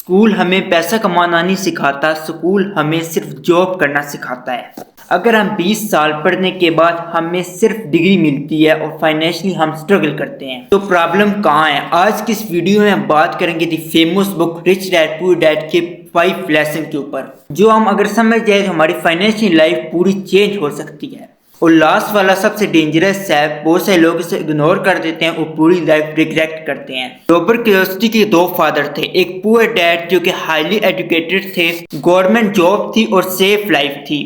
School हमें पैसा कमाना नहीं सिखाता, स्कूल हमें सिर्फ जॉब करना सिखाता है। अगर हम 20 साल पढ़ने के बाद हमें सिर्फ डिग्री मिलती है और फाइनेंशियली हम स्ट्रगल करते हैं, तो प्रॉब्लम कहाँ है? आज की इस वीडियो में हम बात करेंगे the famous book rich dad poor dad के 5 लेसन के ऊपर, जो हम अगर समझ जाए तो हमारी फाइनेंशियल लाइफ पूरी चेंज हो सकती है। और लास्ट वाला सबसे डेंजरस है, बहुत से लोग इसे इग्नोर कर देते हैं और पूरी लाइफ रिग्रेट करते हैं। रॉबर्ट कियोसाकी के 2 फादर थे, एक पुअर डैड जो कि हाईली एजुकेटेड थे, गवर्नमेंट जॉब थी और सेफ लाइफ थी,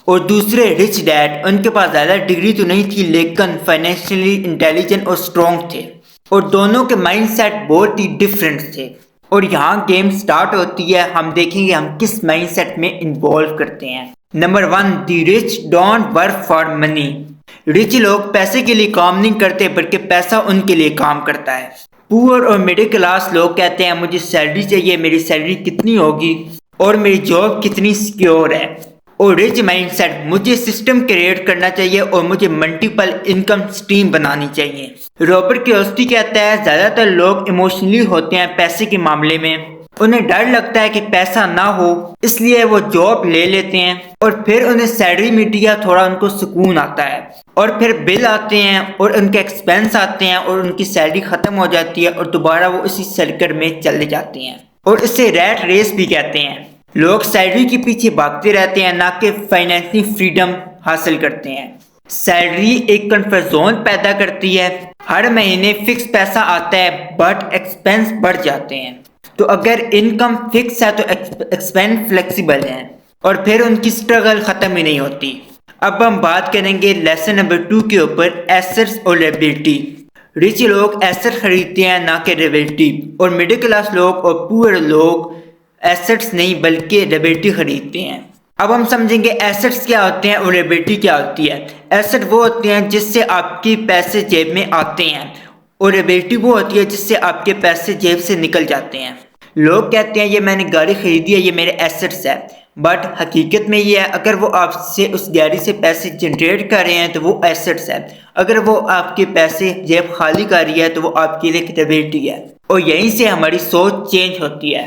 और दूसरे रिच डैड, उनके पास ज़्यादा डिग्री तो नहीं थी लेकिन फाइनेंशियली इंटेलिजेंट और स्ट्रॉन्ग थे, और दोनों के माइंडसेट बहुत ही डिफरेंट थे। और यहाँ गेम स्टार्ट होती है, हम देखेंगे हम किस माइंडसेट में इन्वॉल्व करते हैं। Number 1, the rich don't work for money. Rich लोग पैसे के लिए काम नहीं करते बल्कि पैसा उनके लिए काम करता है। पुअर और मिडिल क्लास लोग कहते हैं मुझे सैलरी चाहिए, मेरी सैलरी कितनी होगी और मेरी जॉब कितनी सिक्योर है। और रिच माइंडसेट, मुझे सिस्टम क्रिएट करना चाहिए और मुझे मल्टीपल इनकम स्ट्रीम बनानी चाहिए। रॉबर्ट कियोसाकी कहता है ज्यादातर लोग इमोशनली होते हैं पैसे के मामले में, उन्हें डर लगता है कि पैसा ना हो इसलिए वो जॉब ले लेते हैं और फिर उन्हें सैलरी मिलती है, थोड़ा उनको सुकून आता है, और फिर बिल आते हैं और उनके एक्सपेंस आते हैं और उनकी सैलरी खत्म हो जाती है और दोबारा वो इसी सर्कल में चले जाते हैं। और इसे रैट रेस भी कहते हैं। लोग सैलरी के पीछे भागते रहते हैं, ना कि फाइनेंशियल फ्रीडम हासिल करते हैं। सैलरी एक कंफर्ट जोन पैदा करती है, हर महीने फिक्स पैसा आता है बट एक्सपेंस बढ़ जाते हैं। तो अगर इनकम फिक्स है तो एक्सपेंस फ्लेक्सिबल है और फिर उनकी स्ट्रगल खत्म ही नहीं होती। अब हम बात करेंगे लेसन नंबर 2 के ऊपर, एसेट्स और लायबिलिटी। रिच लोग एसेट खरीदते हैं ना कि लायबिलिटी, और मिडिल क्लास लोग और पुअर लोग एसेट्स नहीं बल्कि लायबिलिटी खरीदते हैं। अब हम समझेंगे एसेट्स क्या होते हैं और लायबिलिटी क्या होती है। एसेट वो होते हैं जिससे आपके पैसे जेब में आते हैं, और लायबिलिटी वो होती है जिससे आपके पैसे जेब से निकल जाते हैं। लोग कहते हैं ये मैंने गाड़ी खरीदी है, ये मेरे एसेट्स है, बट हकीकत में ये है अगर वो आपसे उस गाड़ी से पैसे जनरेट कर रहे हैं तो वो एसेट्स है, अगर वो आपके पैसे जेब खाली कर रही है तो वो आपके लिए लायबिलिटी है। और यहीं से हमारी सोच चेंज होती है।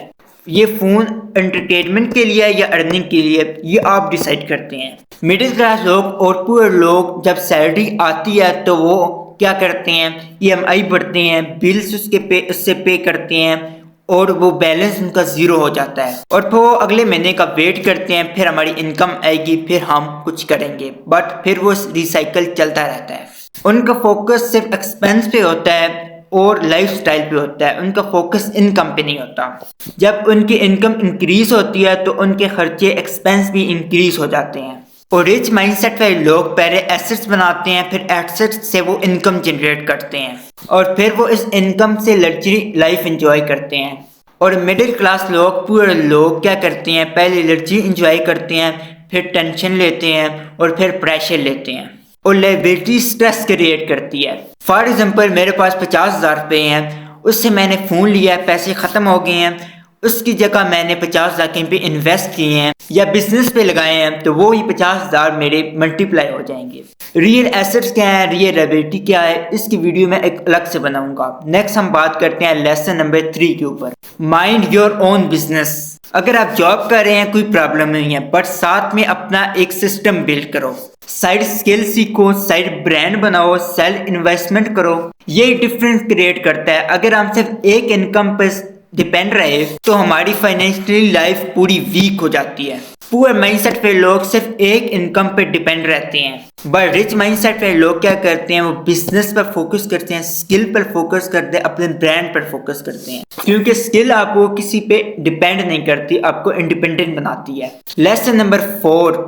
ये फ़ोन एंटरटेनमेंट के लिए या अर्निंग के लिए, ये आप डिसाइड करते हैं। मिडिल क्लास लोग और पुअर लोग जब सैलरी आती है तो वो क्या करते हैं, EMI भरते हैं, बिल्स उससे पे करते हैं, और वो बैलेंस उनका ज़ीरो हो जाता है, और फिर वो अगले महीने का वेट करते हैं, फिर हमारी इनकम आएगी, फिर हम कुछ करेंगे, बट फिर वो रिसाइकल चलता रहता है। उनका फोकस सिर्फ एक्सपेंस पे होता है और लाइफस्टाइल पे होता है, उनका फोकस इनकम पे नहीं होता। जब उनकी इनकम इंक्रीज होती है तो उनके खर्चे एक्सपेंस भी इंक्रीज हो जाते हैं। और रिच माइंडसेट वाले लोग पहले एसेट्स बनाते हैं, फिर एसेट्स से वो इनकम जनरेट करते हैं और फिर वो इस इनकम से लग्जरी लाइफ एंजॉय करते हैं। और मिडिल क्लास लोग, पुअर लोग क्या करते हैं, पहले लग्जरी एंजॉय करते हैं, फिर टेंशन लेते हैं और फिर प्रेशर लेते हैं, और लायबिलिटी स्ट्रेस क्रिएट करती है। फॉर एग्जाम्पल मेरे पास 50,000 रुपये हैं, उससे मैंने फ़ोन लिया है, पैसे ख़त्म हो गए हैं, उसकी जगह मैंने 50,000 कहीं पे इन्वेस्ट किए हैं या बिजनेस पे लगाए हैं, तो वो ही 50,000 मेरे मल्टीप्लाई हो जाएंगे। रियल एसेट्स क्या है, रियल लायबिलिटी क्या है, इसकी वीडियो मैं एक अलग से बनाऊंगा। नेक्स्ट हम बात करते हैं लेसन नंबर 3 के ऊपर, माइंड योर ओन बिजनेस। अगर आप जॉब कर रहे हैं कोई प्रॉब्लम नहीं है, बट साथ में अपना एक सिस्टम बिल्ड करो, साइड स्किल सीखो, साइड ब्रांड बनाओ, सेल्फ इन्वेस्टमेंट करो। ये डिफरेंस क्रिएट करता है। अगर हम सिर्फ एक इनकम पर डिपेंड रहे तो हमारी फाइनेंशियली लाइफ पूरी वीक हो जाती है। पुअर माइंडसेट पे लोग सिर्फ एक इनकम पे डिपेंड रहते हैं, बट रिच माइंडसेट पे लोग क्या करते हैं, वो बिजनेस पर फोकस करते हैं, स्किल पर फोकस करते हैं, अपने ब्रांड पर फोकस करते हैं, क्योंकि स्किल आपको किसी पे डिपेंड नहीं करती, आपको इंडिपेंडेंट बनाती है। Lesson number 4,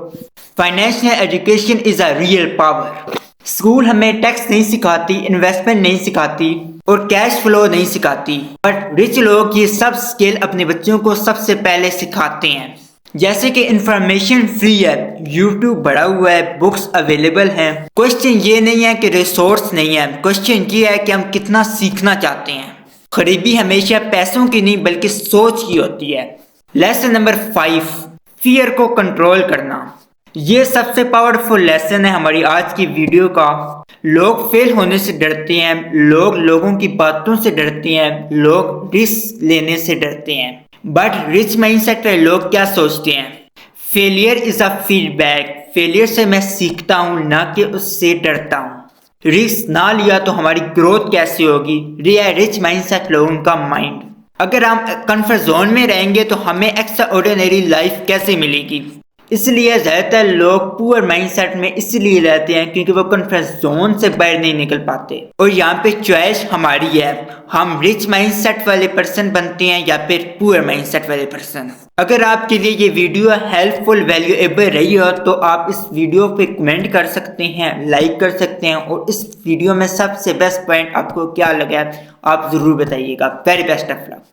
financial education is a real power. School हमें टैक्स नहीं सिखाती, इन्वेस्टमेंट नहीं सिखाती और कैश फ्लो नहीं सिखाती, बट रिच लोग ये सब स्किल अपने बच्चों को सबसे पहले सिखाते हैं। जैसे कि इंफॉर्मेशन फ्री है, यूट्यूब बढ़ा हुआ है, बुक्स अवेलेबल हैं। क्वेश्चन ये नहीं है कि रिसोर्स नहीं है, क्वेश्चन ये है कि हम कितना सीखना चाहते हैं। गरीबी हमेशा पैसों की नहीं बल्कि सोच की होती है। लेसन नंबर 5, फियर को कंट्रोल करना। ये सबसे पावरफुल लेसन है हमारी आज की वीडियो का। लोग फेल होने से डरते हैं, लोग लोगों की बातों से डरते हैं, लोग रिस्क लेने से डरते हैं, बट रिच माइंडसेट वाले लोग क्या सोचते हैं? Failure is a feedback. Failure से मैं सीखता हूँ, ना कि उससे डरता हूँ। रिस्क ना लिया तो हमारी ग्रोथ कैसे होगी? रिच माइंडसेट लोगों का माइंड। अगर हम कंफर्ट जोन में रहेंगे तो हमें एक्स्ट्रा ऑर्डिनरी लाइफ कैसे मिलेगी? इसलिए ज़्यादातर लोग पुअर माइंडसेट में इसलिए रहते हैं क्योंकि वो कंफर्ट जोन से बाहर नहीं निकल पाते। और यहाँ पे चॉइस हमारी है, हम रिच माइंडसेट वाले पर्सन बनते हैं या फिर पुअर माइंडसेट वाले पर्सन। अगर आपके लिए ये वीडियो हेल्पफुल वैल्यूएबल रही हो तो आप इस वीडियो पे कमेंट कर सकते हैं, लाइक कर सकते हैं, और इस वीडियो में सबसे बेस्ट पॉइंट आपको क्या लगा आप ज़रूर बताइएगा। Very best of luck.